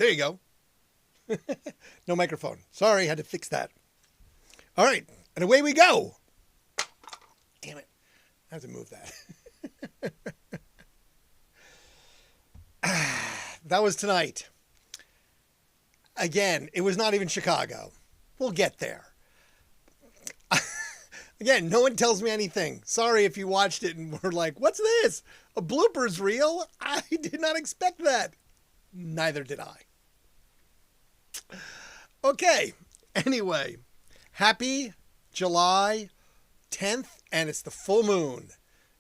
There you go. No microphone. Sorry, had to fix that. All right, and away we go. Damn it. I have to move that. That was tonight. Again, it was not even Chicago. We'll get there. Again, no one tells me anything. Sorry if you watched it and were like, what's this? A blooper's reel? I did not expect that. Neither did I. Okay. Anyway, happy July 10th, and it's the full moon.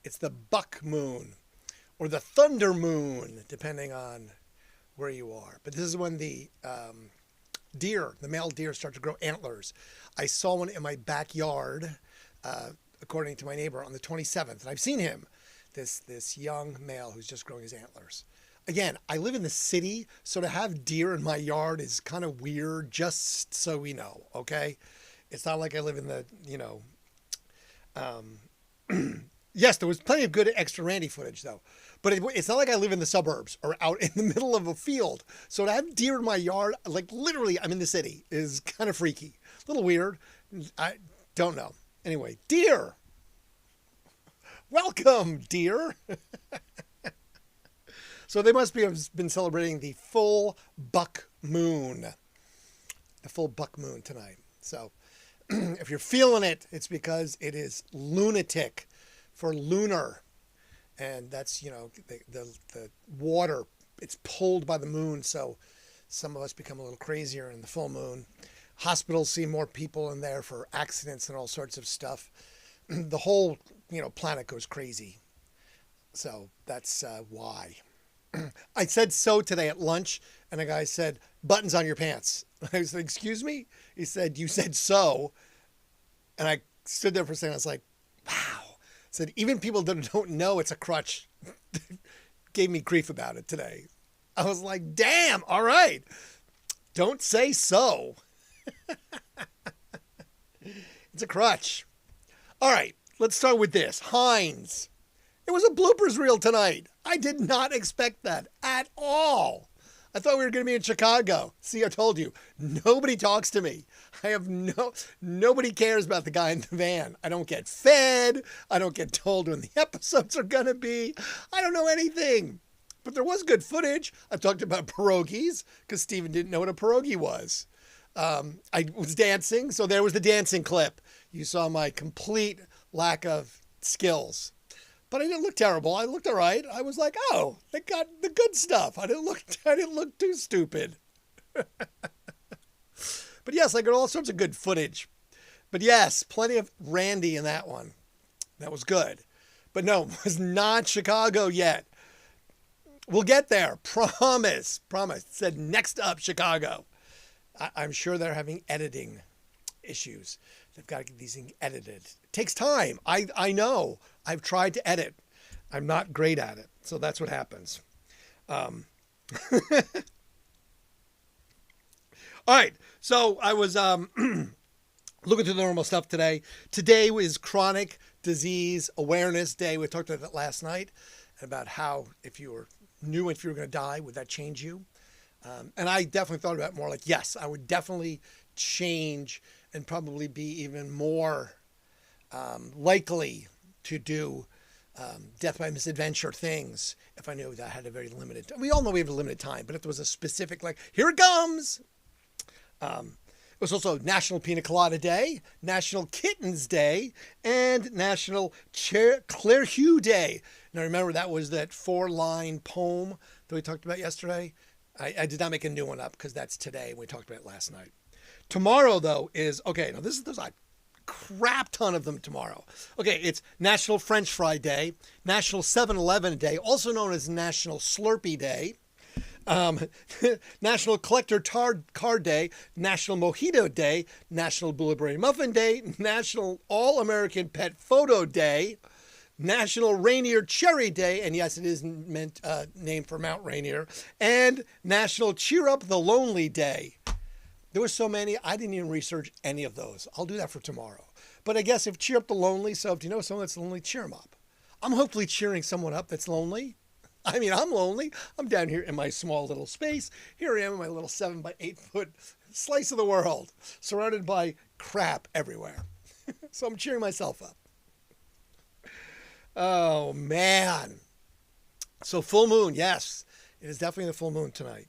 It's the buck moon or the thunder moon, depending on where you are. But this is when the male deer start to grow antlers. I saw one in my backyard, according to my neighbor, on the 27th. And I've seen him, this young male who's just growing his antlers. Again, I live in the city, so to have deer in my yard is kind of weird, just so we know, okay? It's not like I live in the, yes, there was plenty of good extra Randy footage, though. But it's not like I live in the suburbs or out in the middle of a field. So to have deer in my yard, like literally I'm in the city, is kind of freaky. A little weird. I don't know. Anyway, deer. Welcome, deer. So they must have been celebrating the full buck moon. The full buck moon tonight. So if you're feeling it, it's because it is lunatic for lunar. And that's, the water, it's pulled by the moon. So some of us become a little crazier in the full moon. Hospitals see more people in there for accidents and all sorts of stuff. The whole, planet goes crazy. So that's why. I said so today at lunch, and a guy said, buttons on your pants. I said, excuse me? He said, you said so. And I stood there for a second. I was like, wow. I said, even people that don't know it's a crutch gave me grief about it today. I was like, damn, all right. Don't say so. It's a crutch. All right, let's start with this. Heinz. It was a bloopers reel tonight. I did not expect that at all. I thought we were going to be in Chicago. See, I told you, nobody talks to me. Nobody cares about the guy in the van. I don't get fed. I don't get told when the episodes are going to be. I don't know anything. But there was good footage. I talked about pierogies because Steven didn't know what a pierogi was. I was dancing, so there was the dancing clip. You saw my complete lack of skills. But I didn't look terrible. I looked all right. I was like, oh, they got the good stuff. I didn't look too stupid. But yes, I got all sorts of good footage. But yes, plenty of Randy in that one. That was good. But no, it was not Chicago yet. We'll get there. Promise. It said next up, Chicago. I'm sure they're having editing issues. They've got to get these things edited. It takes time. I know. I've tried to edit. I'm not great at it. So that's what happens. All right. So I was looking through the normal stuff today. Today was Chronic Disease Awareness Day. We talked about that last night, about how if you knew if you were going to die, would that change you? And I definitely thought about it more like, yes, I would definitely change and probably be even more likely to do death by misadventure things if I knew that I had a very limited, we all know we have a limited time, but if there was a specific, like, here it comes. It was also National Pina Colada Day, National Kittens Day, and National Claire Hugh Day. Now remember, that was that 4-line poem that we talked about yesterday. I did not make a new one up because that's today. We talked about it last night. Tomorrow, though, is, okay, now there's a crap ton of them tomorrow. Okay, it's National French Fry Day, National 7-Eleven Day, also known as National Slurpee Day, National Collector Card Day, National Mojito Day, National Blueberry Muffin Day, National All-American Pet Photo Day, National Rainier Cherry Day, and yes, it is meant named for Mount Rainier, and National Cheer Up the Lonely Day. There were so many, I didn't even research any of those. I'll do that for tomorrow. But I guess if cheer up the lonely, so if you know someone that's lonely, cheer them up. I'm hopefully cheering someone up that's lonely. I mean, I'm lonely. I'm down here in my small little space. Here I am in my little 7 by 8 foot slice of the world, surrounded by crap everywhere. So I'm cheering myself up. Oh, man. So full moon, yes. It is definitely the full moon tonight.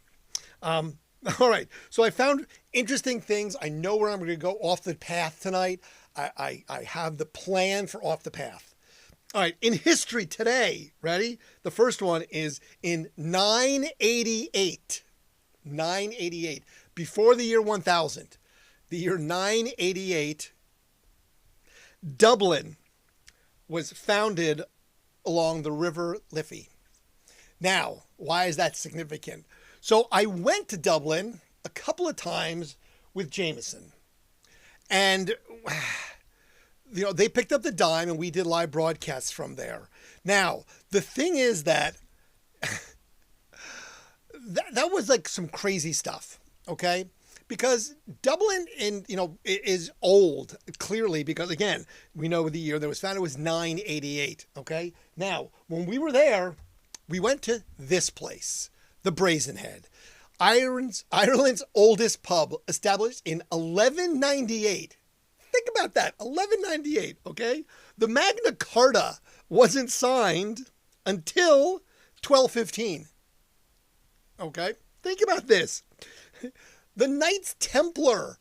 Um, all right. So I found interesting things. I know where I'm going to go off the path tonight. I have the plan for off the path. All right. In history today, ready? The first one is in 988. 988. Before the year 1000. The year 988, Dublin was founded along the River Liffey. Now, why is that significant? So I went to Dublin a couple of times with Jameson. And, they picked up the dime and we did live broadcasts from there. Now, the thing is that that was like some crazy stuff, okay? Because Dublin is old, clearly, because again, we know the year that was founded was 988, okay? Now, when we were there, we went to this place, the Brazen Head, Ireland's oldest pub, established in 1198. Think about that, 1198, okay? The Magna Carta wasn't signed until 1215, okay? Think about this. The Knights Templar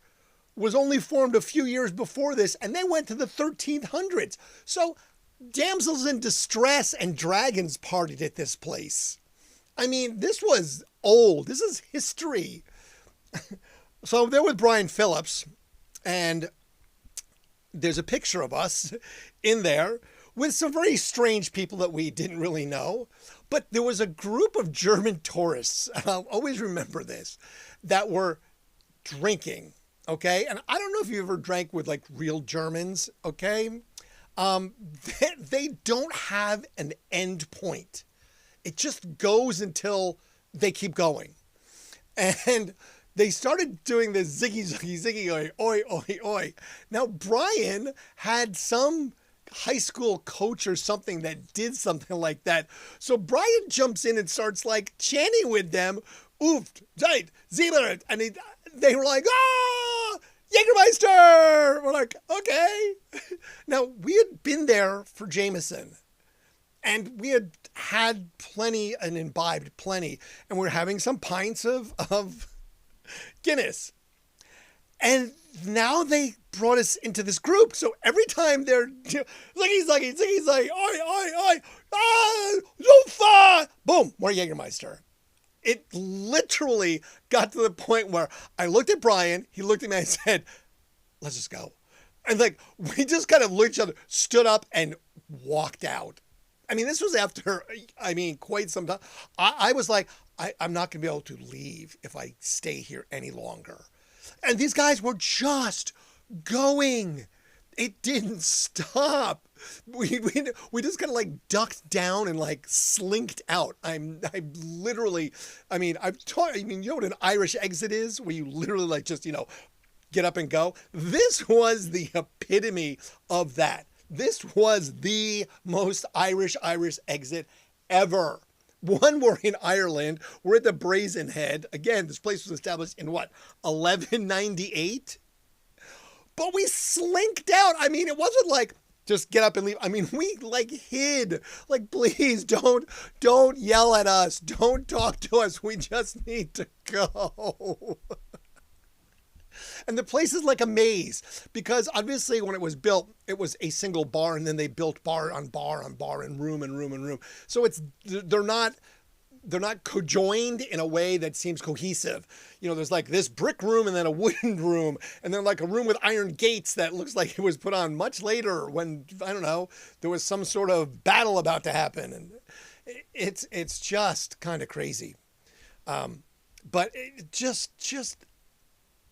was only formed a few years before this, and they went to the 1300s. So damsels in distress and dragons partied at this place. I mean, this was old. This is history. So they're with Brian Phillips, and there's a picture of us in there with some very strange people that we didn't really know. But there was a group of German tourists, and I'll always remember this, that were drinking, okay? And I don't know if you ever drank with like real Germans, okay? They don't have an end point. It just goes until they keep going. And they started doing the ziggy, ziggy, ziggy, oi, oi, oi, oi. Now, Brian had some high school coach or something that did something like that. So Brian jumps in and starts like chanting with them, oof, right, Zieler. And they were like, ah, Jägermeister. We're like, okay. Now, we had been there for Jameson. And we had plenty and imbibed plenty. And we're having some pints of Guinness. And now they brought us into this group. So every time they're ziggy, ziggy, ziggy, ziggy, oi, oi, oi, ah, Lufa, boom, more Jägermeister. It literally got to the point where I looked at Brian, he looked at me and I said, let's just go. And like, we just kind of looked at each other, stood up and walked out. I mean, this was after, quite some time. I was like, I'm not going to be able to leave if I stay here any longer. And these guys were just going. It didn't stop. We just kind of like ducked down and like slinked out. I'm literally, I've taught, you know what an Irish exit is? Where you literally like just, get up and go. This was the epitome of that. This was the most Irish exit ever. One, we're in Ireland. We're at the Brazen Head. Again, this place was established in what, 1198? But we slinked out. I mean, it wasn't like just get up and leave. I mean, we like hid. Like, please don't yell at us. Don't talk to us. We just need to go. And the place is like a maze because obviously when it was built, it was a single bar and then they built bar on bar on bar and room and room and room. So they're not cojoined in a way that seems cohesive. There's like this brick room and then a wooden room and then like a room with iron gates that looks like it was put on much later when, I don't know, there was some sort of battle about to happen. And it's just kind of crazy. But it just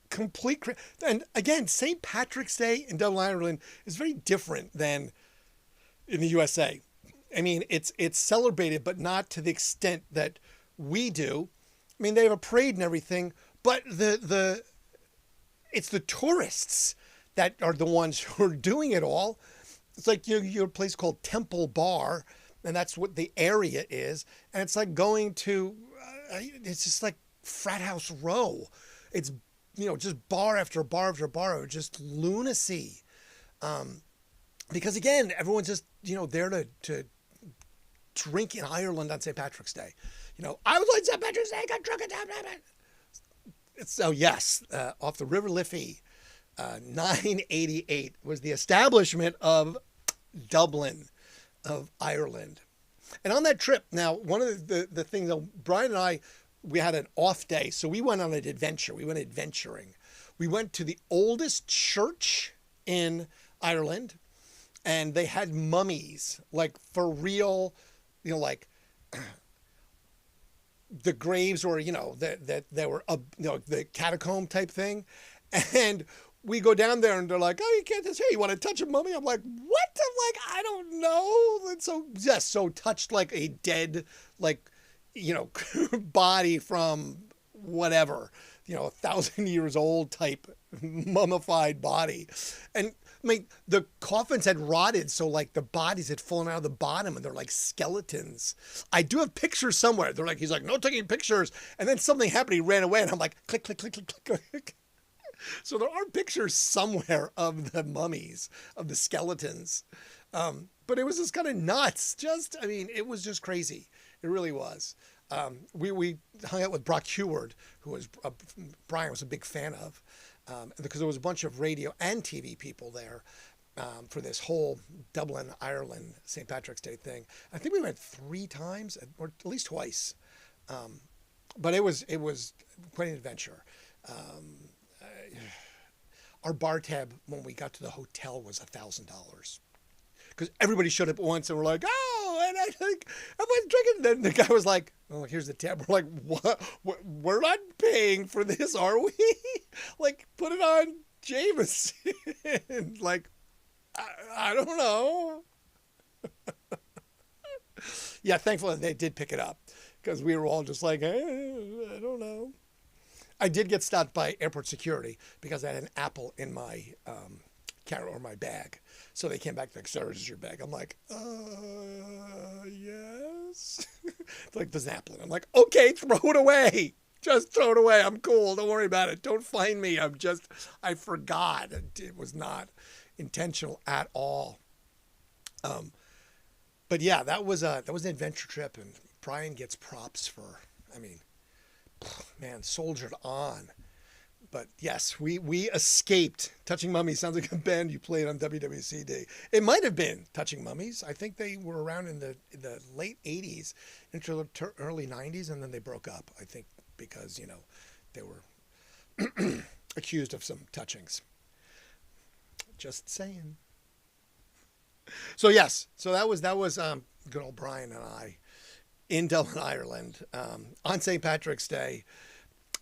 complete. And again, St. Patrick's Day in Dublin, Ireland is very different than in the USA. I mean, it's celebrated, but not to the extent that we do. I mean, they have a parade and everything, but it's the tourists that are the ones who are doing it all. It's like, you know, a place called Temple Bar and that's what the area is. And it's like going to, it's just like frat house row. It's, just bar after bar after bar, just lunacy. Because again, everyone's just, there to drink in Ireland on St. Patrick's Day. I was on St. Patrick's Day, got drunk at that. So yes, off the River Liffey, 988 was the establishment of Dublin, of Ireland. And on that trip, now, one of the things, Brian and I, we had an off day, so we went on an adventure. We went adventuring. We went to the oldest church in Ireland, and they had mummies, like for real, like the graves were, that they were, the catacomb type thing. And we go down there and they're like, oh, you can't just, hey, you want to touch a mummy? I'm like, what? I'm like, I don't know. And so, yes, so touched like a dead, like, body from whatever, 1,000 years old type mummified body. And I mean, the coffins had rotted, so like the bodies had fallen out of the bottom and they're like skeletons. I do have pictures somewhere. He's like, no taking pictures. And then something happened. He ran away and I'm like, click, click, click, click, click, click. So there are pictures somewhere of the mummies, of the skeletons. But it was just kind of nuts. It was just crazy. It really was. We hung out with Brock Heward, who was Brian was a big fan of, because there was a bunch of radio and TV people there for this whole Dublin, Ireland, St. Patrick's Day thing. I think we went 3 times, or at least twice. But it was quite an adventure. Our bar tab when we got to the hotel was $1,000. Because everybody showed up at once and we're like, oh, and I think everyone's drinking. And then the guy was like, oh, here's the tab. We're like, what? We're not paying for this, are we? Like, put it on Jameson. Like, I don't know. Yeah, thankfully they did pick it up because we were all just like, I don't know. I did get stopped by airport security because I had an apple in my carry or my bag. So they came back like, sir, this is your bag. I'm like, yes. It's like, there's an apple in it. I'm like, okay, throw it away. Just throw it away. I'm cool. Don't worry about it. Don't find me. I forgot. It was not intentional at all. But yeah, that was an adventure trip, and Brian gets props for, man, soldiered on. But yes, we escaped. Touching Mummies sounds like a band you played on WWCD. It might have been Touching Mummies. I think they were around in the late 80s into early 90s, and then they broke up, I think, because, they were accused of some touchings. Just saying. So yes, so that was good old Brian and I in Dublin, Ireland, on St. Patrick's Day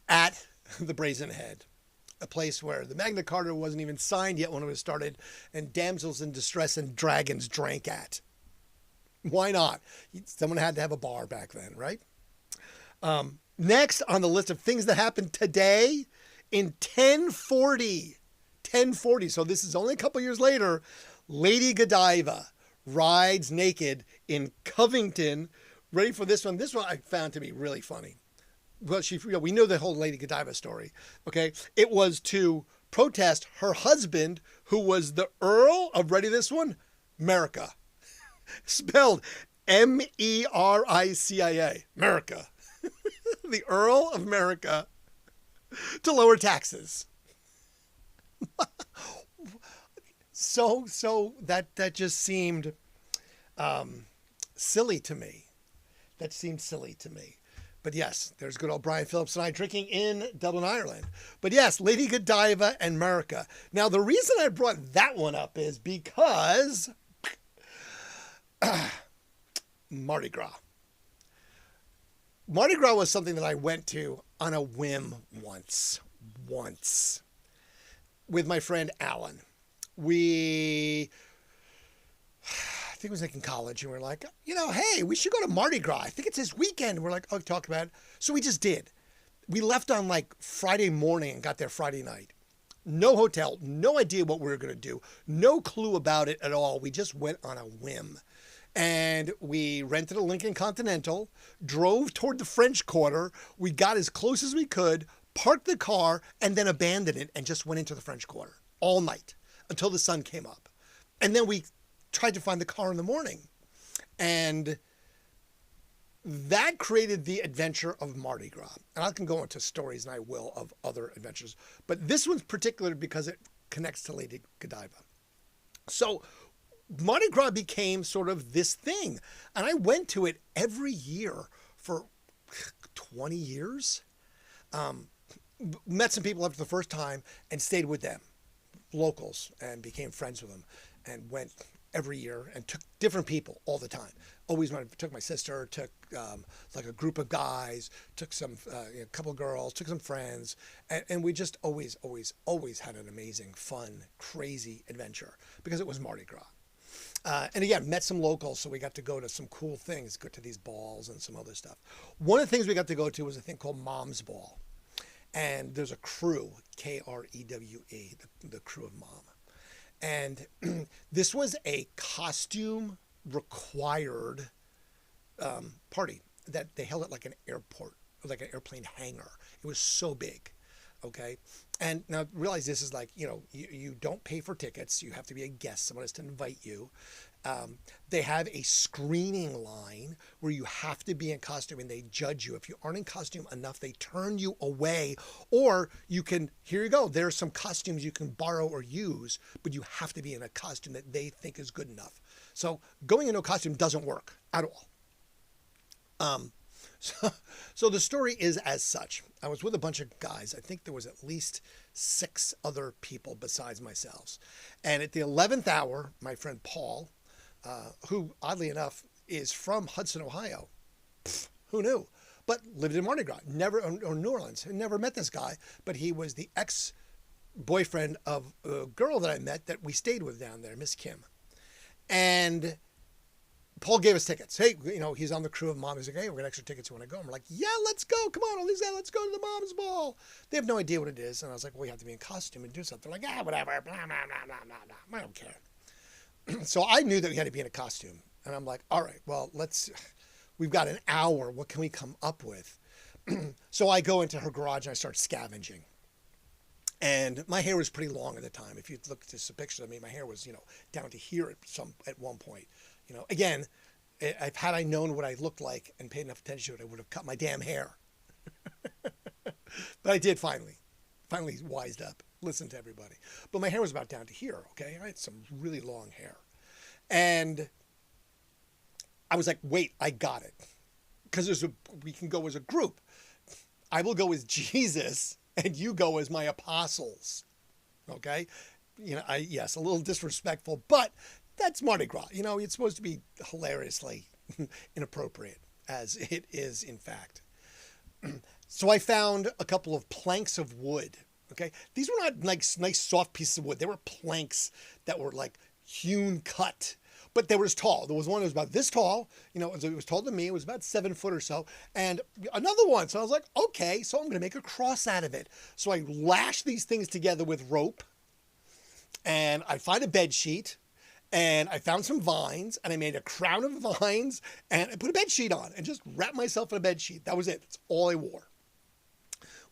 at the Brazen Head, a place where the Magna Carta wasn't even signed yet when it was started, and damsels in distress and dragons drank at. Why not? Someone had to have a bar back then, right? Next on the list of things that happened today, in 1040, so this is only a couple years later, Lady Godiva rides naked in Covington. Ready for this one? This one I found to be really funny. Well, we know the whole Lady Godiva story. Okay. It was to protest her husband, who was the Earl of, ready this one, Merica. Spelled Mericia. Merica. The Earl of Merica, to lower taxes. So that just seemed silly to me. That seemed silly to me. But yes, there's good old Brian Phillips and I drinking in Dublin, Ireland. But yes, Lady Godiva and Merica. Now, the reason I brought that one up is because Mardi Gras. Mardi Gras was something that I went to on a whim once with my friend Alan. I think it was like in college, and we're like, hey, we should go to Mardi Gras. I think it's this weekend. We're like, oh, talk about it. So we just did. We left on like Friday morning and got there Friday night. No hotel, no idea what we were going to do. No clue about it at all. We just went on a whim. And we rented a Lincoln Continental, drove toward the French Quarter. We got as close as we could, parked the car, and then abandoned it and just went into the French Quarter all night until the sun came up. And then we tried to find the car in the morning. And that created the adventure of Mardi Gras. And I can go into stories, and I will, of other adventures. But this one's particular because it connects to Lady Godiva. So Mardi Gras became sort of this thing. And I went to it every year for 20 years. Met some people after the first time and stayed with them, locals, and became friends with them, and went every year and took different people all the time. Always took my sister, took like a group of guys, took a couple of girls, took some friends, and we just always had an amazing, fun, crazy adventure because it was Mardi Gras. And again, met some locals, so we got to go to some cool things, go to these balls and some other stuff. One of the things we got to go to was a thing called Mom's Ball. And there's a crew, Krewe, the crew of Mom. And this was a costume required party that they held at like an airport, like an airplane hangar. It was so big. Okay. And now realize this is like, you don't pay for tickets. You have to be a guest. Someone has to invite you. They have a screening line where you have to be in costume and they judge you. If you aren't in costume enough, they turn you away, or here you go. There's some costumes you can borrow or use, but you have to be in a costume that they think is good enough. So going into a costume doesn't work at all. So the story is as such. I was with a bunch of guys. I think there was at least 6 other people besides myself. And at the 11th hour, my friend Paul, who oddly enough is from Hudson, Ohio, who knew, but lived in Mardi Gras, or New Orleans. I never met this guy, but he was the ex-boyfriend of a girl that I met that we stayed with down there, Miss Kim. And Paul gave us tickets. Hey, he's on the crew of Mom. He's like, hey, we're gonna extra tickets. You want to go? And we're like, yeah, let's go. Come on, all these guys, let's go to the Mom's Ball. They have no idea what it is. And I was like, well, you have to be in costume and do something. They're like, whatever, blah, blah, blah, blah, blah, blah. I don't care. So I knew that we had to be in a costume. And I'm like, all right, well, we've got an hour. What can we come up with? So I go into her garage and I start scavenging. And my hair was pretty long at the time. If you look at this picture of me, my hair was, down to here at one point. Again, had I known what I looked like and paid enough attention to it, I would have cut my damn hair. But I did finally wised up, listened to everybody. But my hair was about down to here, okay? I had some really long hair. And I was like, wait, I got it. Because we can go as a group. I will go as Jesus, and you go as my apostles, okay? Yes, a little disrespectful, but that's Mardi Gras. It's supposed to be hilariously inappropriate, as it is, in fact. So I found a couple of planks of wood. Okay. These were not nice soft pieces of wood. They were planks that were like hewn cut, but they were as tall. There was one that was about this tall. It was taller than me. It was about 7 foot or so. And another one. So I was like, okay, so I'm going to make a cross out of it. So I lashed these things together with rope, and I find a bed sheet. And I found some vines, and I made a crown of vines, and I put a bed sheet on and just wrapped myself in a bed sheet. That was it. That's all I wore.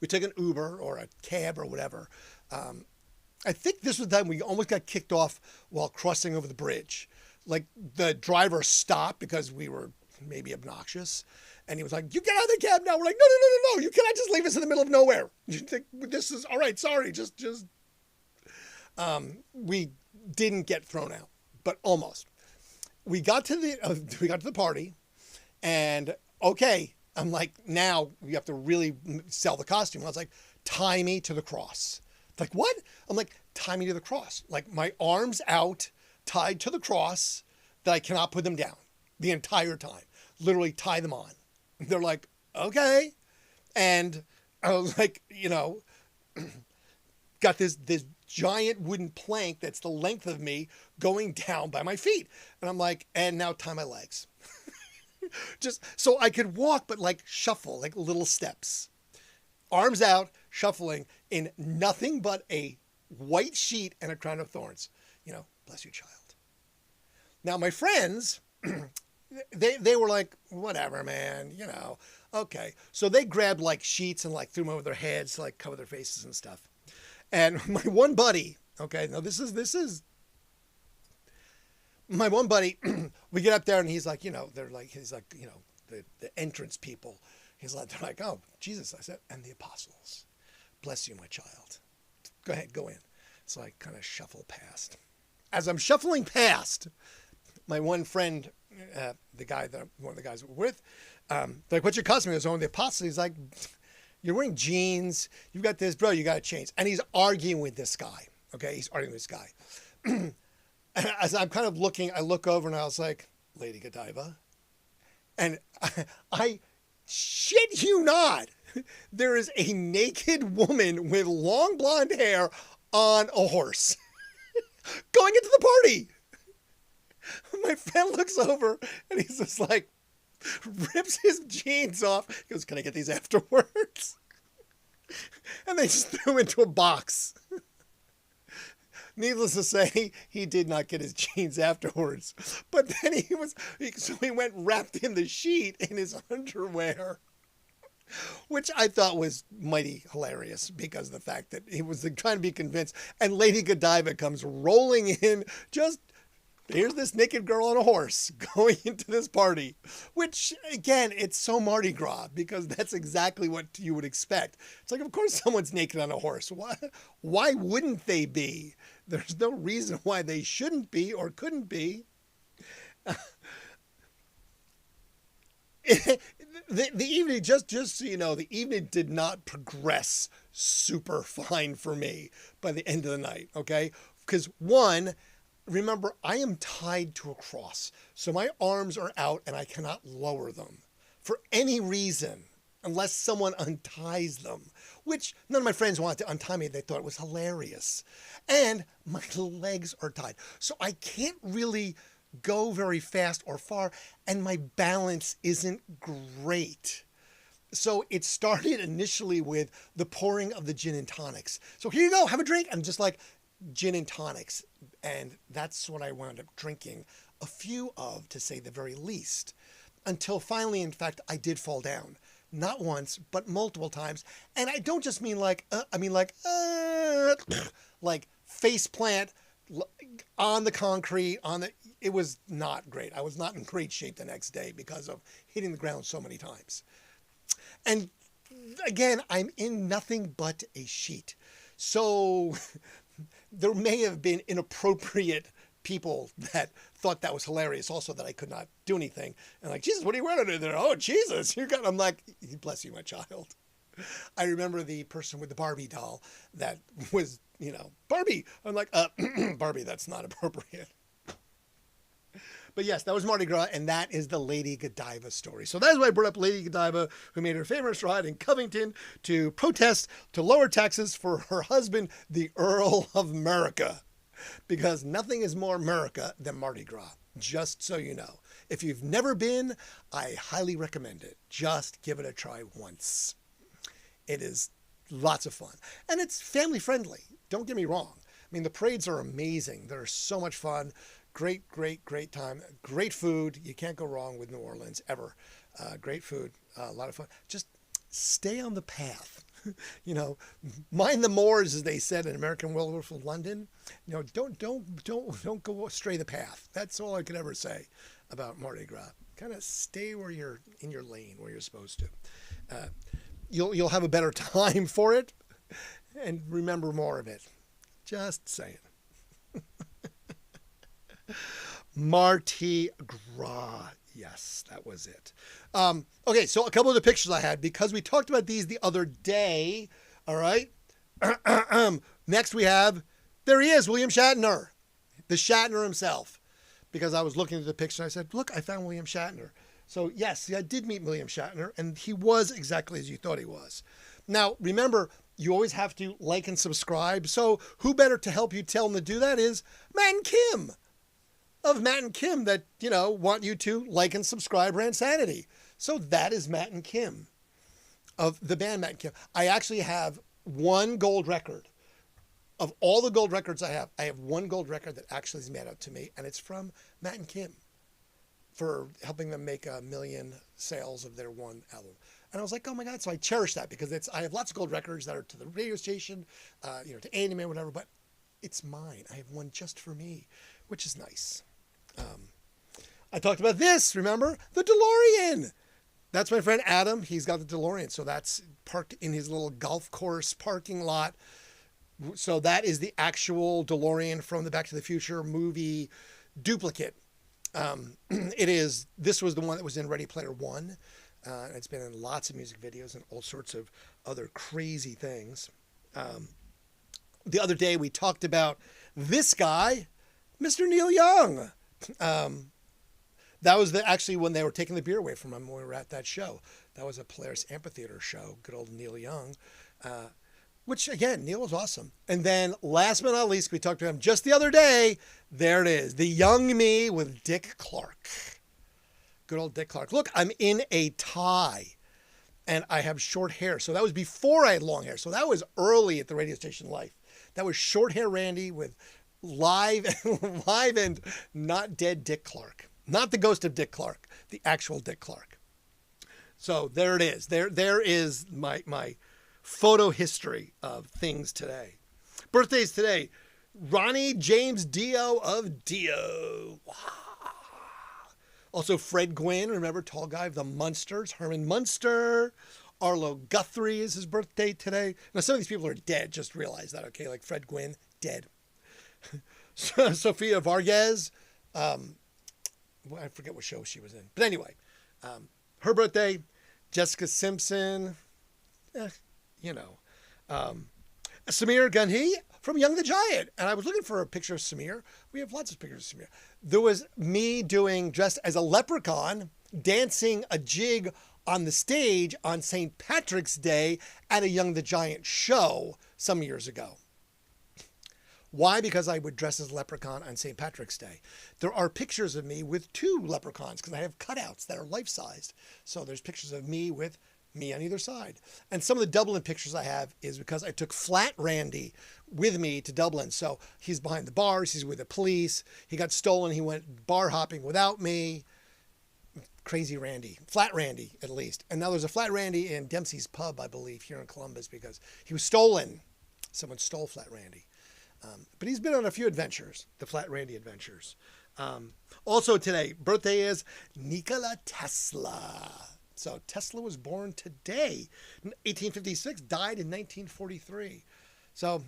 We took an Uber or a cab or whatever. I think this was the time we almost got kicked off while crossing over the bridge. Like, the driver stopped because we were maybe obnoxious. And he was like, you get out of the cab now. We're like, no. You cannot just leave us in the middle of nowhere. You think this is all right. Sorry. We didn't get thrown out. But almost. We got to the party, and okay, I'm like, now we have to really sell the costume. I was like, tie me to the cross. Like, what? I'm like, tie me to the cross. Like, my arms out, tied to the cross, that I cannot put them down the entire time. Literally tie them on. They're like, okay. And I was like, got this giant wooden plank that's the length of me going down by my feet. And I'm like, and now tie my legs. Just so I could walk, but like shuffle, like little steps. Arms out, shuffling in nothing but a white sheet and a crown of thorns. Bless you, child. Now, my friends they were like, whatever, man, you know. Okay. So they grabbed like sheets and like threw them over their heads to like cover their faces and stuff. And my one buddy, okay, now this is my one buddy, we get up there and he's like, you know, he's like, you know, the entrance people. They're like, oh, Jesus. I said, and the apostles. Bless you, my child. Go ahead, go in. So I kind of shuffle past. As I'm shuffling past, my one friend, one of the guys we're with, like, what's your costume? He goes, oh, the apostles. He's like, you're wearing jeans. You've got this, bro. You got to change. And he's arguing with this guy. Okay, he's arguing with this guy. As I'm kind of looking, I look over and I was like, Lady Godiva. And I shit you not, there is a naked woman with long blonde hair on a horse going into the party. My friend looks over and he's just like, rips his jeans off. He goes, can I get these afterwards? And they just threw him into a box. Needless to say, he did not get his jeans afterwards. But then he went wrapped in the sheet in his underwear, which I thought was mighty hilarious because of the fact that he was trying to be convinced. And Lady Godiva comes rolling in, just, here's this naked girl on a horse going into this party, which, again, it's so Mardi Gras because that's exactly what you would expect. It's like, of course someone's naked on a horse. Why wouldn't they be? There's no reason why they shouldn't be or couldn't be. The evening, just so you know, the evening did not progress super fine for me by the end of the night, okay? Because one, remember, I am tied to a cross. So my arms are out and I cannot lower them for any reason unless someone unties them, which none of my friends wanted to untie me. They thought it was hilarious. And my legs are tied. So I can't really go very fast or far, and my balance isn't great. So it started initially with the pouring of the gin and tonics. So here you go, have a drink. And just like gin and tonics. And that's what I wound up drinking a few of, to say the very least. Until finally, in fact, I did fall down. Not once, but multiple times. And I don't just mean like face plant on the concrete, it was not great. I was not in great shape the next day because of hitting the ground so many times. And again, I'm in nothing but a sheet. So there may have been inappropriate people that thought that was hilarious also, that I could not do anything. And like, Jesus, what are you wearing under there? Oh, Jesus. I'm like, bless you, my child. I remember the person with the Barbie doll that was, you know, Barbie. I'm like, Barbie, that's not appropriate. But yes, that was Mardi Gras, and that is the Lady Godiva story. So that's why I brought up Lady Godiva, who made her famous ride in Covington to protest to lower taxes for her husband, the Earl of America. Because nothing is more America than Mardi Gras, just so you know. If you've never been, I highly recommend it. Just give it a try once. It is lots of fun. And it's family friendly. Don't get me wrong. I mean, the parades are amazing. They're so much fun. Great, great, great time. Great food. You can't go wrong with New Orleans, ever. Great food. A lot of fun. Just stay on the path. You know, mind the moors, as they said in American Werewolf of London. You know, don't go astray the path. That's all I could ever say about Mardi Gras. Kind of stay where you're in your lane, where you're supposed to. You'll have a better time for it, and remember more of it. Just saying. Mardi Gras. Yes, that was it. Okay, so a couple of the pictures I had, because we talked about these the other day. All right. Next we have, there he is, William Shatner, the Shatner himself. Because I was looking at the picture and I said, look, I found William Shatner. So yes, I did meet William Shatner, and he was exactly as you thought he was. Now, remember, you always have to like and subscribe. So who better to help you tell them to do that is Matt and Kim of Matt and Kim, that, you know, want you to like and subscribe Randsanity. So that is Matt and Kim of the band Matt and Kim. I actually have one gold record. Of all the gold records I have one gold record that actually is made out to me, and it's from Matt and Kim. for helping them make 1 million sales of their one album. And I was like, oh my God. So I cherish that because I have lots of gold records that are to the radio station, to anime, whatever, but it's mine. I have one just for me, which is nice. I talked about this, remember? The DeLorean. That's my friend Adam. He's got the DeLorean. So that's parked in his little golf course parking lot. So that is the actual DeLorean from the Back to the Future movie duplicate. This was the one that was in Ready Player One. It's been in lots of music videos and all sorts of other crazy things. The other day we talked about this guy, Mr. Neil Young. That was actually when they were taking the beer away from him when we were at that show. That was a Polaris Amphitheater show. Good old Neil Young. Which, again, Neil was awesome. And then, last but not least, we talked to him just the other day. There it is. The young me with Dick Clark. Good old Dick Clark. Look, I'm in a tie. And I have short hair. So that was before I had long hair. So that was early at the radio station life. That was short hair Randy with live and not dead Dick Clark. Not the ghost of Dick Clark. The actual Dick Clark. So there it is. There is my photo history of things today. Birthdays today. Ronnie James Dio of Dio. Wow. Also Fred Gwynn, remember, tall guy of the Munsters. Herman Munster. Arlo Guthrie is his birthday today. Now some of these people are dead, just realize that, okay? Like Fred Gwynn, dead. Sofia Vargas. I forget what show she was in. But anyway, her birthday. Jessica Simpson. Samir Ganhi from Young the Giant. And I was looking for a picture of Samir. We have lots of pictures of Samir. There was me dressed as a leprechaun, dancing a jig on the stage on St. Patrick's Day at a Young the Giant show some years ago. Why? Because I would dress as a leprechaun on St. Patrick's Day. There are pictures of me with 2 leprechauns because I have cutouts that are life-sized. So there's pictures of me with me on either side. And some of the Dublin pictures I have is because I took Flat Randy with me to Dublin. So he's behind the bars. He's with the police. He got stolen. He went bar hopping without me. Crazy Randy. Flat Randy, at least. And now there's a Flat Randy in Dempsey's Pub, I believe, here in Columbus because he was stolen. Someone stole Flat Randy. But he's been on a few adventures, the Flat Randy adventures. Also today, birthday is Nikola Tesla. So Tesla was born today, 1856, died in 1943. So,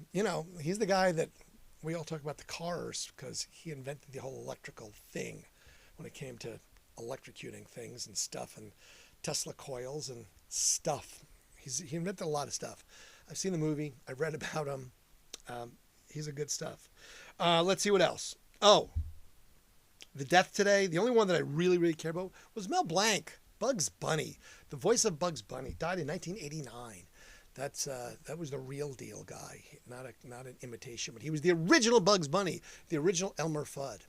he's the guy that we all talk about the cars because he invented the whole electrical thing when it came to electrocuting things and stuff and Tesla coils and stuff. He invented a lot of stuff. I've seen the movie. I've read about him. He's a good stuff. Let's see what else. Oh, the death today. The only one that I really, really care about was Mel Blanc. Bugs Bunny, the voice of Bugs Bunny, died in 1989. That was the real deal guy, not an imitation, but he was the original Bugs Bunny, the original Elmer Fudd.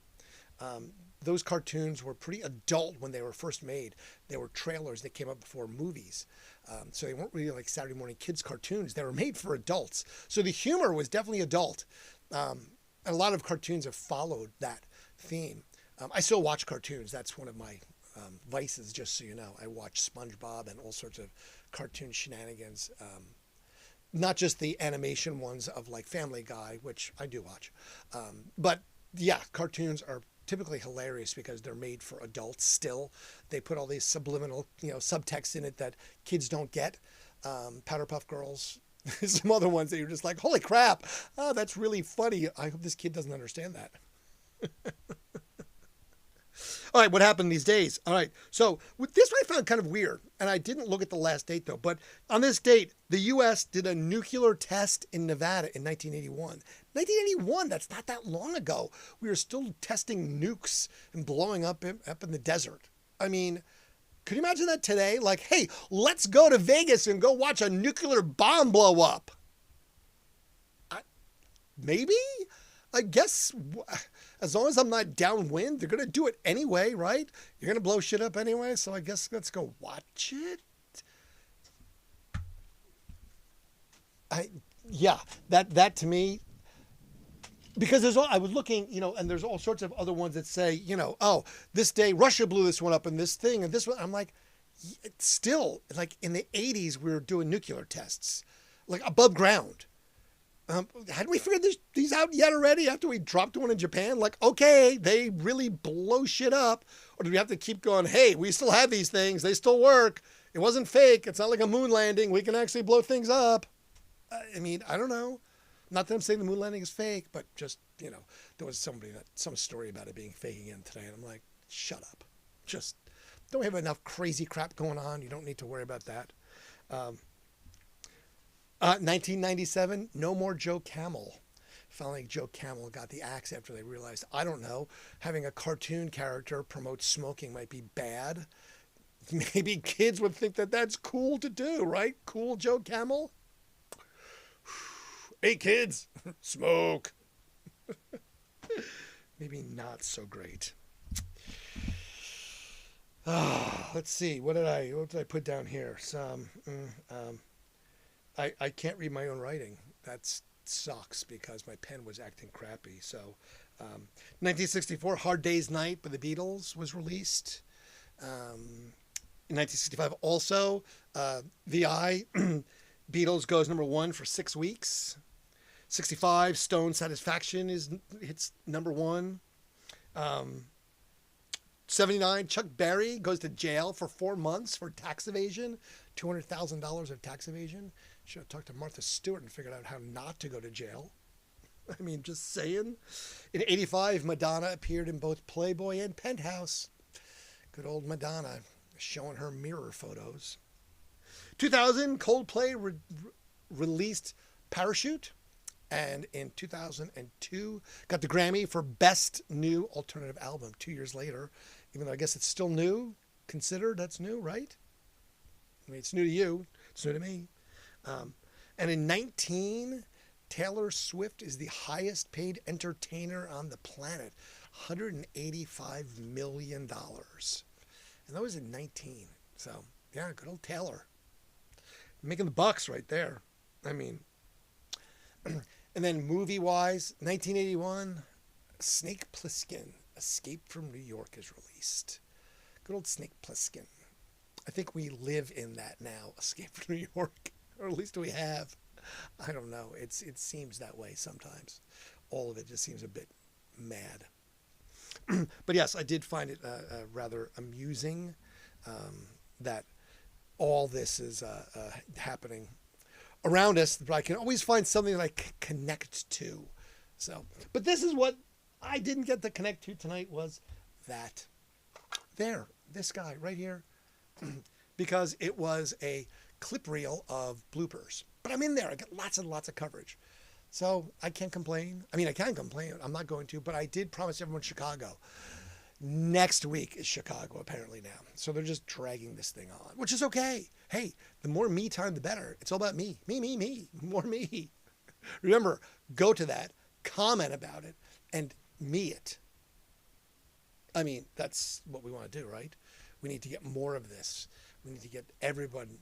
Those cartoons were pretty adult when they were first made. They were trailers that came up before movies. So they weren't really like Saturday morning kids cartoons. They were made for adults. So the humor was definitely adult. And a lot of cartoons have followed that theme. I still watch cartoons. That's one of my vices, just so you know. I watch SpongeBob and all sorts of cartoon shenanigans. Not just the animation ones of like Family Guy, which I do watch. But yeah, cartoons are typically hilarious because they're made for adults still. They put all these subliminal, subtext in it that kids don't get. Powderpuff Girls, some other ones that you're just like, holy crap, oh, that's really funny. I hope this kid doesn't understand that. All right, what happened these days? All right, so with this one I found kind of weird, and I didn't look at the last date though, but on this date, the U.S. did a nuclear test in Nevada in 1981. 1981, that's not that long ago. We were still testing nukes and blowing up in the desert. I mean, could you imagine that today? Like, hey, let's go to Vegas and go watch a nuclear bomb blow up. Maybe? I guess as long as I'm not downwind, they're going to do it anyway, right? You're going to blow shit up anyway, so I guess let's go watch it. That to me, because I was looking, and there's all sorts of other ones that say, oh, this day Russia blew this one up and this thing and this one. I'm like, it's still like in the 80s, we were doing nuclear tests, like above ground. Hadn't we figured these out yet already after we dropped one in Japan? Like, okay, they really blow shit up. Or do we have to keep going, hey, we still have these things. They still work. It wasn't fake. It's not like a moon landing. We can actually blow things up. I mean, I don't know. Not that I'm saying the moon landing is fake, but just, there was some story about it being fake again today. And I'm like, shut up. Just don't we have enough crazy crap going on? You don't need to worry about that. 1997, no more Joe Camel. Finally, Joe Camel got the axe after they realized, I don't know, having a cartoon character promote smoking might be bad. Maybe kids would think that that's cool to do, right? Cool Joe Camel? Hey, kids, smoke. Maybe not so great. Let's see. What did I put down here? I can't read my own writing. That sucks because my pen was acting crappy. So, 1964, Hard Day's Night by the Beatles was released. In 1965, also, VI, Beatles goes number one for 6 weeks. 65, Stone Satisfaction hits number one. 79, Chuck Berry goes to jail for 4 months for tax evasion, $200,000 of tax evasion. Should have talked to Martha Stewart and figured out how not to go to jail. I mean, just saying. In 85, Madonna appeared in both Playboy and Penthouse. Good old Madonna, showing her mirror photos. 2000, Coldplay released Parachute. And in 2002, got the Grammy for Best New Alternative Album 2 years later. Even though I guess it's still new, considered that's new, right? I mean, it's new to you. It's new to me. And in 19, Taylor Swift is the highest paid entertainer on the planet. $185 million. And that was in 19. So, yeah, good old Taylor. Making the bucks right there. I mean... And then movie-wise, 1981, Snake Plissken, Escape from New York is released. Good old Snake Plissken. I think we live in that now, Escape from New York. Or at least we have. I don't know. It seems that way sometimes. All of it just seems a bit mad. But yes, I did find it rather amusing that all this is happening around us, but I can always find something that I connect to. So, but this is what I didn't get to connect to tonight was that this guy right here, because it was a clip reel of bloopers. But I'm in there. I get lots and lots of coverage. So I can't complain. I mean, I can complain. I'm not going to, but I did promise everyone Chicago. Next week is Chicago, apparently now. So they're just dragging this thing on, which is okay. Hey, the more me time, the better. It's all about me. Me. More me. Remember, go to that, comment about it, and me it. I mean, that's what we want to do, right? We need to get more of this. We need to get everyone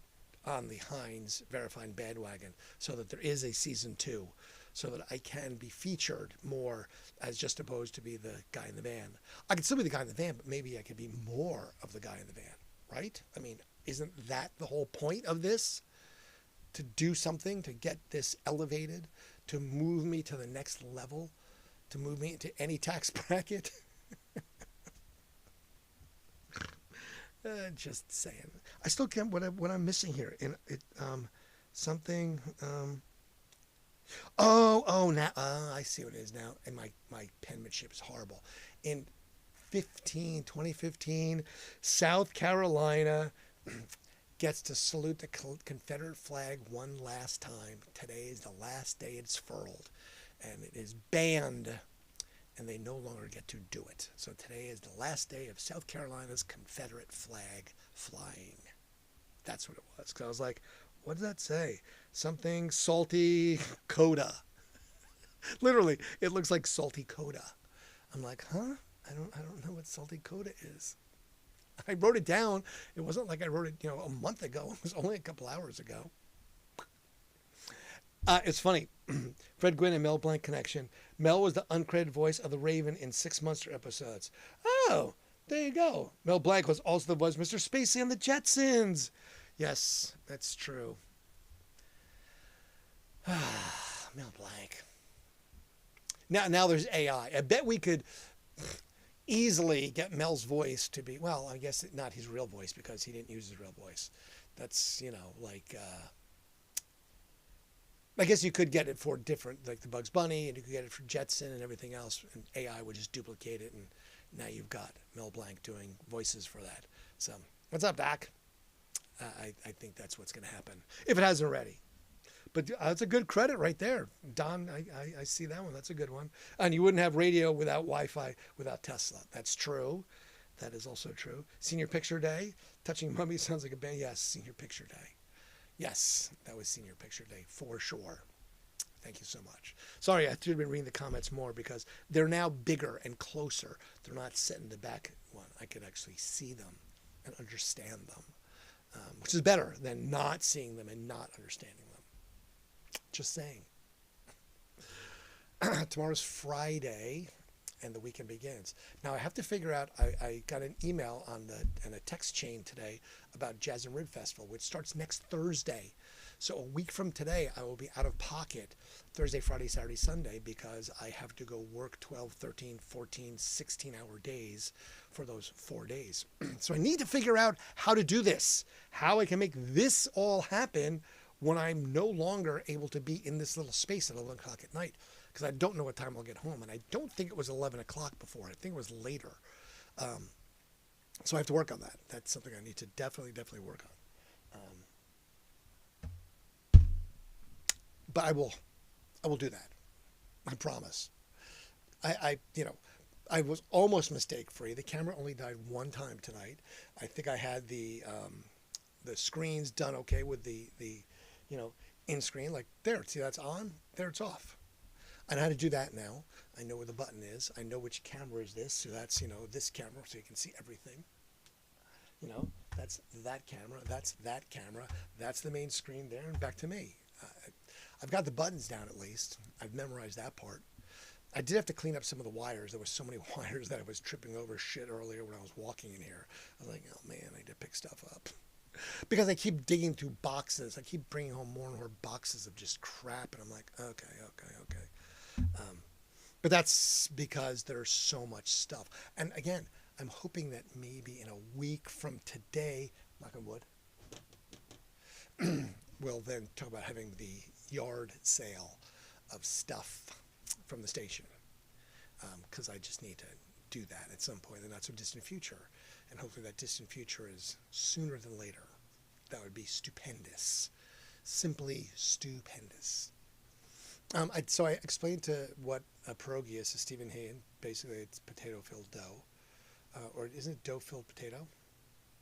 on the Heinz Verifying bandwagon so that there is a season 2. So that I can be featured more as just opposed to be the guy in the van. I could still be the guy in the van, but maybe I could be more of the guy in the van, right? I mean, isn't that the whole point of this? To do something, to get this elevated, to move me to the next level, to move me into any tax bracket? Just saying. I still can't, what I'm missing here. Now I see what it is now. And my penmanship is horrible. In 2015, South Carolina gets to salute the Confederate flag one last time. Today is the last day it's furled. And it is banned. And they no longer get to do it. So today is the last day of South Carolina's Confederate flag flying. That's what it was. Because I was like, what does that say? Something salty coda. Literally, it looks like salty coda. I'm like, huh? I don't know what salty coda is. I wrote it down. It wasn't like I wrote it, a month ago. It was only a couple hours ago. It's funny. Fred Gwynn and Mel Blanc connection. Mel was the uncredited voice of the Raven in 6 Monster episodes. Oh, there you go. Mel Blanc was also the voice of Mr. Spacey on the Jetsons. Yes, that's true. Mel Blanc. Now there's AI. I bet we could easily get Mel's voice to be, well, I guess not his real voice because he didn't use his real voice. That's, I guess you could get it for different, like the Bugs Bunny, and you could get it for Jetson and everything else, and AI would just duplicate it, and now you've got Mel Blanc doing voices for that. So, what's up, Doc? I think that's what's going to happen, if it hasn't already. But that's a good credit right there. Don, I see that one. That's a good one. And you wouldn't have radio without Wi-Fi, without Tesla. That's true. That is also true. Senior Picture Day. Touching Mummy sounds like a band. Yes, Senior Picture Day. Yes, that was Senior Picture Day for sure. Thank you so much. Sorry, I should have been reading the comments more because they're now bigger and closer. They're not set in the back one. I could actually see them and understand them, which is better than not seeing them and not understanding them. Just saying. Tomorrow's Friday and the weekend begins. Now I have to figure out, I got an email and a text chain today about Jazz and Rib Festival, which starts next Thursday. So a week from today, I will be out of pocket Thursday, Friday, Saturday, Sunday, because I have to go work 12, 13, 14, 16-hour days for those 4 days. So I need to figure out how to do this, how I can make this all happen when I'm no longer able to be in this little space at 11 o'clock at night, because I don't know what time I'll get home. And I don't think it was 11 o'clock before. I think it was later. So I have to work on that. That's something I need to definitely work on. But I will do that. I promise. I was almost mistake free. The camera only died one time tonight. I think I had the screens done okay with the in screen, like there, see that's on, there it's off. I know how to do that now. I know where the button is. I know which camera is this. So that's, this camera, so you can see everything. That's that camera. That's that camera. That's the main screen there, and back to me. I've got the buttons down at least. I've memorized that part. I did have to clean up some of the wires. There were so many wires that I was tripping over shit earlier when I was walking in here. I was like, oh man, I need to pick stuff up. Because I keep digging through boxes. I keep bringing home more and more boxes of just crap. And I'm like, okay. But that's because there's so much stuff. And again, I'm hoping that maybe in a week from today, knock on wood, we'll then talk about having the yard sale of stuff from the station. Because I just need to do that at some point in the not so distant future. And hopefully that distant future is sooner than later. That would be stupendous. Simply stupendous. So I explained what a pierogi is to Stephen Hayden. Basically, it's potato-filled dough. Or isn't it dough-filled potato?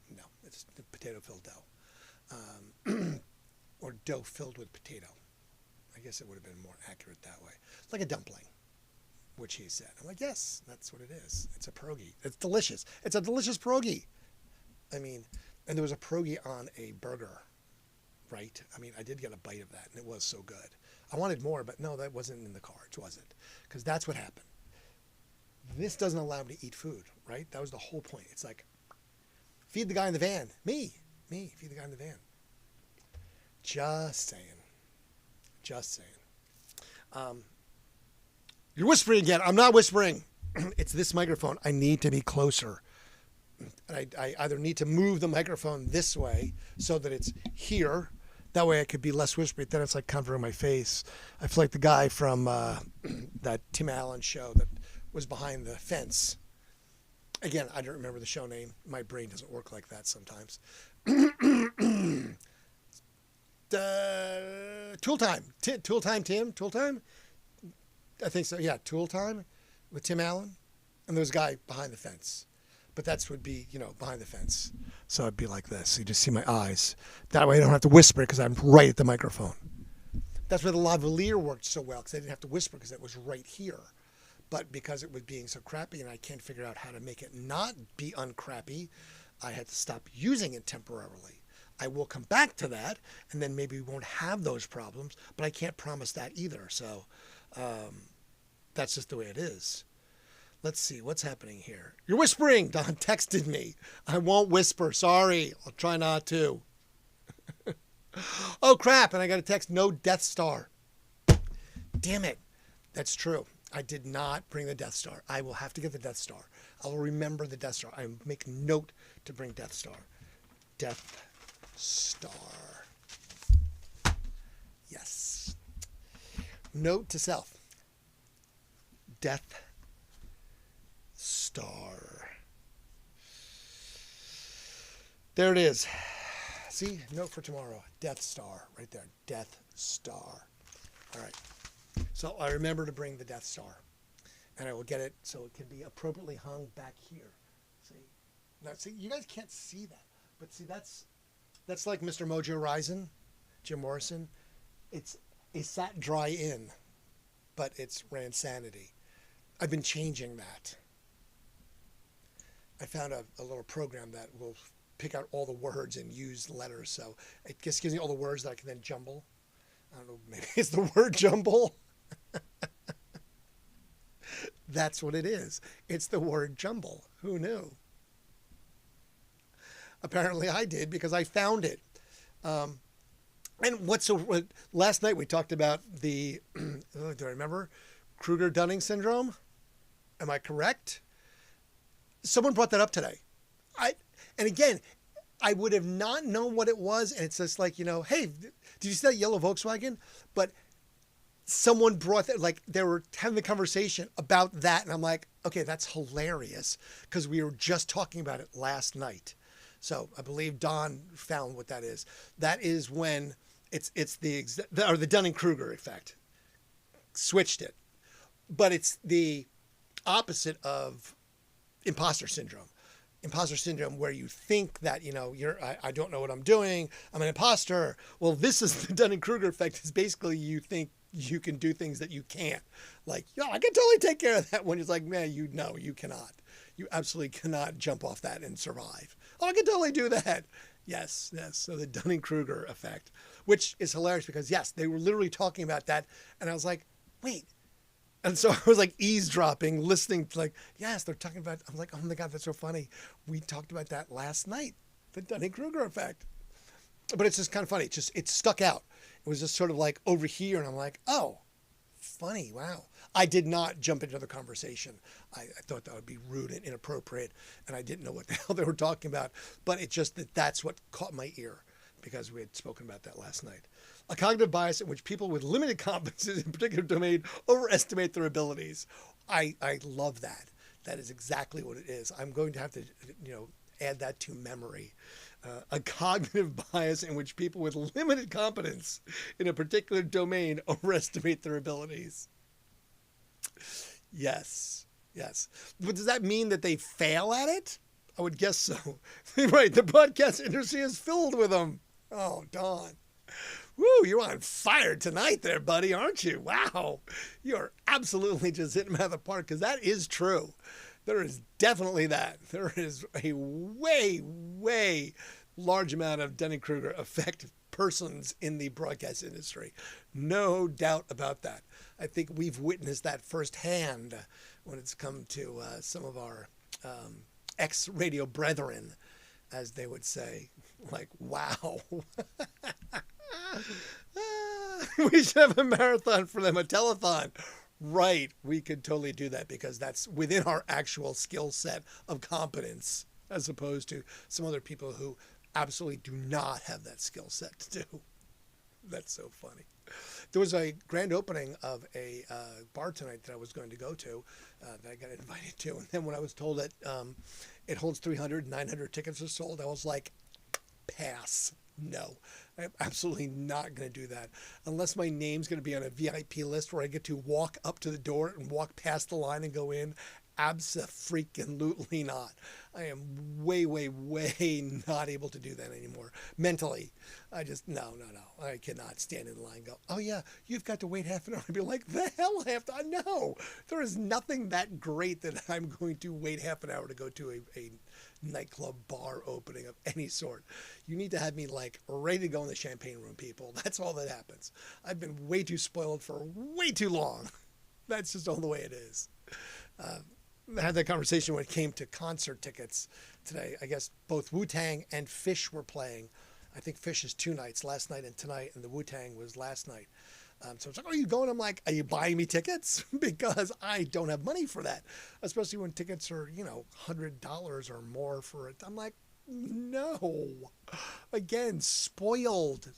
No, it's potato-filled dough. Or dough filled with potato. I guess it would have been more accurate that way. It's like a dumpling, which he said. I'm like, yes, that's what it is. It's a pierogi. It's delicious. It's a delicious pierogi. I mean, and there was a pierogi on a burger, right? I mean, I did get a bite of that, and it was so good. I wanted more, but no, that wasn't in the cards, was it? Because that's what happened. This doesn't allow me to eat food, right? That was the whole point. It's like, feed the guy in the van. Me, feed the guy in the van. Just saying. You're whispering again. I'm not whispering. It's this microphone. I need to be closer. I either need to move the microphone this way so that it's here. That way I could be less whispery. Then it's like covering my face. I feel like the guy from that Tim Allen show that was behind the fence. Again, I don't remember the show name. My brain doesn't work like that sometimes. Tool Time. Tool Time, Tim? Tool Time? I think so. Yeah, Tool Time with Tim Allen. And there was a guy behind the fence. But that's would be, behind the fence. So it'd be like this. You just see my eyes. That way I don't have to whisper because I'm right at the microphone. That's where the lavalier worked so well, because I didn't have to whisper because it was right here. But because it was being so crappy and I can't figure out how to make it not be uncrappy, I had to stop using it temporarily. I will come back to that, and then maybe we won't have those problems, but I can't promise that either. So that's just the way it is. Let's see what's happening here. You're whispering. Don texted me. I won't whisper. Sorry. I'll try not to. Oh, crap. And I got a text. No Death Star. Damn it. That's true. I did not bring the Death Star. I will have to get the Death Star. I will remember the Death Star. I make note to bring Death Star. Death Star. Yes. Note to self. Death Star. There it is. See? Note for tomorrow. Death Star. Right there. Death Star. All right. So I remember to bring the Death Star. And I will get it so it can be appropriately hung back here. See? Now, see, you guys can't see that. But see, that's like Mr. Mojo Horizon, Jim Morrison. It's a Sat Dry In, but it's Randsanity. I've been changing that. I found a little program that will pick out all the words and use letters. So it just gives me all the words that I can then jumble. I don't know, maybe it's the word jumble. That's what it is. It's the word jumble. Who knew? Apparently I did because I found it. And last night we talked about the, do I remember? Kruger-Dunning syndrome? Am I correct? Someone brought that up today. And again, I would have not known what it was. And it's just like, hey, did you see that yellow Volkswagen? But someone brought that, like they were having the conversation about that. And I'm like, okay, that's hilarious because we were just talking about it last night. So I believe Don found what that is. That is when it's the Dunning-Kruger effect. Switched it. But it's the opposite of imposter syndrome. Imposter syndrome where you think that, I don't know what I'm doing. I'm an imposter. Well, this is the Dunning-Kruger effect. It's basically you think you can do things that you can't. Like, I can totally take care of that one. It's like, man, you cannot. You absolutely cannot jump off that and survive. Oh, I can totally do that. Yes. So the Dunning-Kruger effect, which is hilarious because, yes, they were literally talking about that. And I was like, wait. And so I was like eavesdropping, listening to yes, they're talking about, I'm like, oh my God, that's so funny. We talked about that last night, the Dunning-Kruger effect. But it's just kind of funny. It stuck out. It was just sort of like over here. And I'm like, oh, funny. Wow. I did not jump into the conversation. I thought that would be rude and inappropriate. And I didn't know what the hell they were talking about. But it's just that's what caught my ear because we had spoken about that last night. A cognitive bias in which people with limited competencies in a particular domain overestimate their abilities. I love that. That is exactly what it is. I'm going to have to, add that to memory. A cognitive bias in which people with limited competence in a particular domain overestimate their abilities. Yes. But does that mean that they fail at it? I would guess so. Right. The podcast industry is filled with them. Oh, Don. Woo, you're on fire tonight there, buddy, aren't you? Wow. You're absolutely just hitting them out of the park because that is true. There is definitely that. There is a way, way large amount of Dunning-Kruger effect persons in the broadcast industry. No doubt about that. I think we've witnessed that firsthand when it's come to some of our ex-radio brethren, as they would say. Like, wow. We should have a marathon for them, a telethon. Right. We could totally do that because that's within our actual skill set of competence as opposed to some other people who absolutely do not have that skill set to do. That's so funny. There was a grand opening of a bar tonight that I was going to go to that I got invited to. And then when I was told that it holds 300, 900 tickets are sold, I was like, pass. No, I'm absolutely not going to do that unless my name's going to be on a VIP list where I get to walk up to the door and walk past the line and go in. Abso-freaking-lutely not. I am way, way, way not able to do that anymore. Mentally. No. I cannot stand in line and go, oh yeah, you've got to wait half an hour. I'd be like, the hell I have to? No. There is nothing that great that I'm going to wait half an hour to go to a nightclub bar opening of any sort. You need to have me like ready to go in the champagne room, people. That's all that happens. I've been way too spoiled for way too long. That's just all the way it is. I had that conversation when it came to concert tickets today. I guess both Wu-Tang and Fish were playing. I think Fish is 2 nights, last night and tonight, and the Wu-Tang was last night. So it's like, are you going? I'm like, are you buying me tickets? Because I don't have money for that, especially when tickets are, $100 or more for it. I'm like, no. Again, spoiled.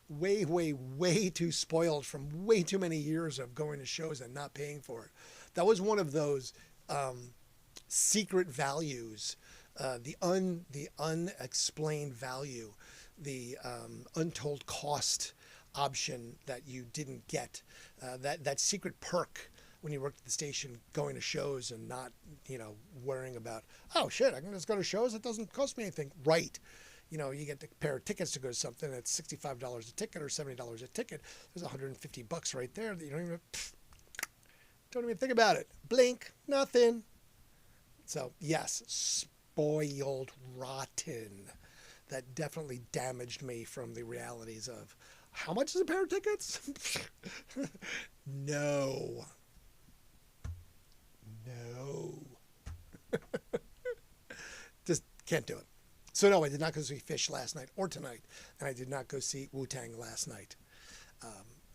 Way, way, way too spoiled from way too many years of going to shows and not paying for it. That was one of those secret values, the unexplained value, the untold cost option that you didn't get, that secret perk when you worked at the station, going to shows and not, worrying about, oh shit, I can just go to shows. It doesn't cost me anything. Right. You get a pair of tickets to go to something that's $65 a ticket or $70 a ticket. There's $150 right there that you don't even think about it. Blink, nothing. So yes, spoiled rotten. That definitely damaged me from the realities of how much is a pair of tickets? No. Just can't do it. So no, I did not go see Fish last night or tonight, and I did not go see Wu-Tang last night.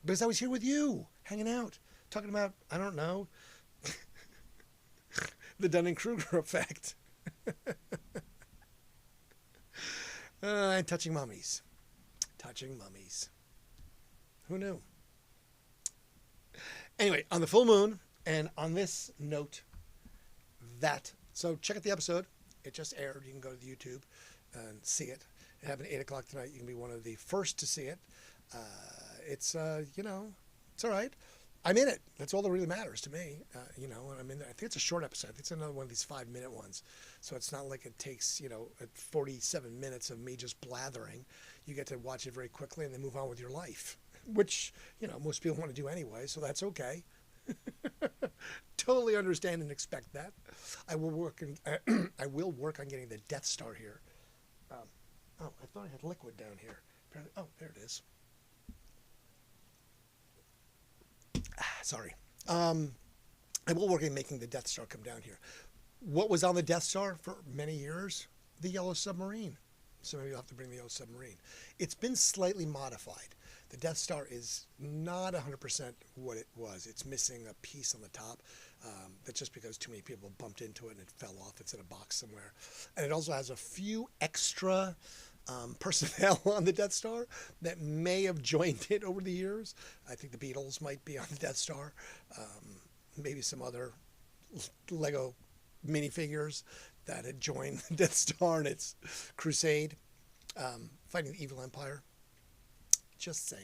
Because I was here with you, hanging out, talking about, I don't know, the Dunning-Kruger effect. And touching mummies. Who knew? Anyway, on the full moon, and on this note, so check out the episode. It just aired. You can go to the YouTube and see it. It happened at 8 o'clock tonight. You can be one of the first to see it. It's all right. I'm in it. That's all that really matters to me. And I'm in there. I think it's a short episode. I think it's another one of these 5-minute ones. So it's not like it takes, 47 minutes of me just blathering. You get to watch it very quickly and then move on with your life, which, most people want to do anyway. So that's okay. Totally understand and expect that. I will work on getting the Death Star here. I thought I had liquid down here. Apparently, there it is. Sorry. I will work on making the Death Star come down here. What was on the Death Star for many years? The Yellow Submarine. So maybe you'll have to bring the Yellow Submarine. It's been slightly modified. The Death Star is not 100% what it was. It's missing a piece on the top. That's just because too many people bumped into it and it fell off. It's in a box somewhere. And it also has a few extra personnel on the Death Star that may have joined it over the years. I think the Beatles might be on the Death Star. Maybe some other Lego minifigures that had joined the Death Star in its crusade, fighting the evil empire. Just saying.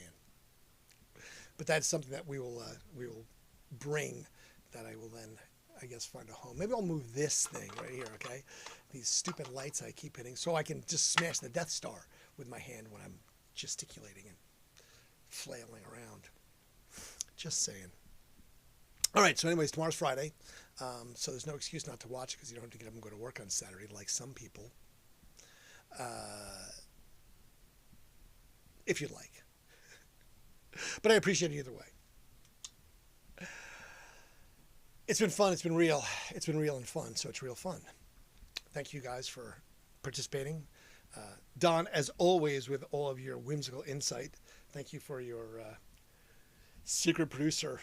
But that's something that we will bring, that I will then, I guess, find a home. Maybe I'll move this thing right here, okay? These stupid lights I keep hitting, so I can just smash the Death Star with my hand when I'm gesticulating and flailing around. Just saying. All right, so anyways, tomorrow's Friday, so there's no excuse not to watch it because you don't have to get up and go to work on Saturday like some people. If you'd like. But I appreciate it either way. It's been fun. It's been real. It's been real and fun, so it's real fun. Thank you guys for participating. Don, as always, with all of your whimsical insight. Thank you for your secret producer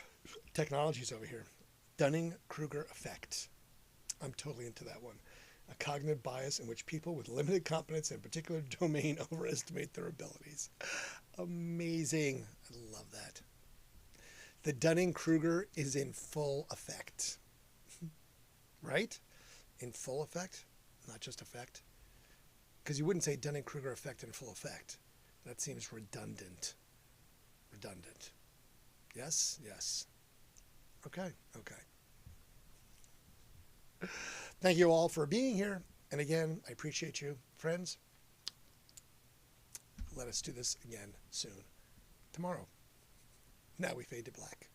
technologies over here. Dunning-Kruger effect. I'm totally into that one. A cognitive bias in which people with limited competence in a particular domain overestimate their abilities. Amazing. I love that. The Dunning-Kruger is in full effect. Right? In full effect? Not just effect? Because you wouldn't say Dunning-Kruger effect in full effect. That seems redundant. Redundant. Yes? Yes. Okay. Thank you all for being here. And again, I appreciate you. Friends, let us do this again soon. Tomorrow. Now we fade to black.